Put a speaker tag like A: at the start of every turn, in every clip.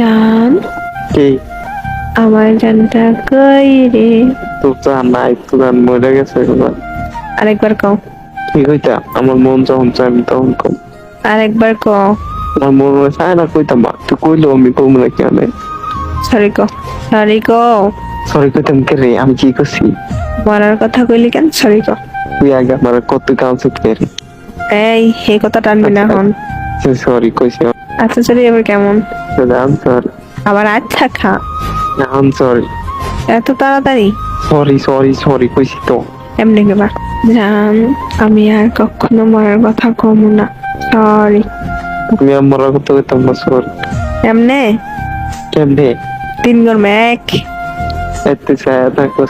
A: জান,
B: কি
A: আমার জানটা কই রে?
B: তোর জান নাই, তোর জান মরে গেছে এবার।
A: আরেকবার কও,
B: কি কইতা? আমার মন যখন চাই আমি তখন কম।
A: আরেকবার কও।
B: আমার মন মনে চায় না কইতাম, মা তুই কইলো আমি কম না কেন?
A: সরি কও, সরি কও।
B: সরি কইতাম কে রে? আমি কি করছি?
A: মরার কথা কইলি কেন? সরি কও।
B: তুই আগে আমার কত কাউন্সিল কে রে?
A: এই কথা টানবি না এখন।
B: সরি কইছি।
A: আচ্ছা সরি, এবার কেমন?
B: সরি
A: আবার আচ্ছা খা।
B: সরি
A: এত তাড়াতাড়ি?
B: সরি সরি সরি কইছি তো।
A: এমনি কেবা জান, আমি আর কখনো মরার কথা কমু না। সরি।
B: আমি আমার কত কইতাম না, সরি।
A: এমনে
B: কেমনে?
A: 3 গরমে 1।
B: এত ছায়া থাকো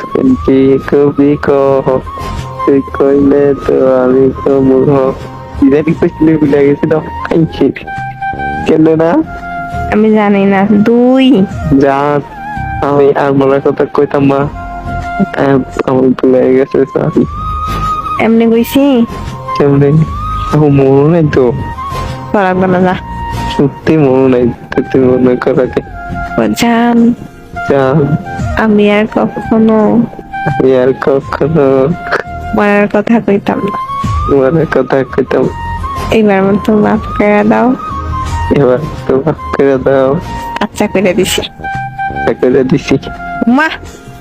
B: কি কবি কহ, তুই কইলে তো আমি কমুহ। ইদারি কইছিলে ভুলে গেছি তো। খাইছি কেন না?
A: আমি জানি না। 2।
B: যা, আমি আর মরার কথা কইতাম না। আমার ভুলে গেছে, সরি।
A: এমনি কইছি।
B: কেমনে? আমার মনে নাই তো,
A: লাগবে না, যা।
B: সত্যি মনে নাই। তুই মনে করাতে
A: জান,
B: যা,
A: আমি আর কখনো
B: আমি আর কখনো
A: মরার কথা কইতাম না।
B: মরার কথা কইতাম।
A: এবার মতো মাফ করে দাও।
B: এবার তো মাফ করে দাও।
A: আচ্ছা করে দিছি।
B: করে দিছি।
A: মা,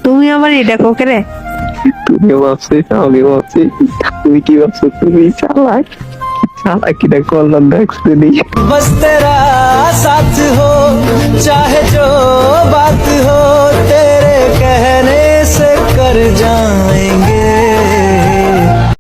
A: তুমি আবার এটা কোকে রে?
B: তুমি ভাবছিস, আমি ভাবছি। তুমি কি ভাবছো? তুমি চালাক। চালাকিটা করলাম দেখছিনি।
C: बस तेरा साथ हो, चाहे जो बात हो, तेरे कहने से कर जाएंगे।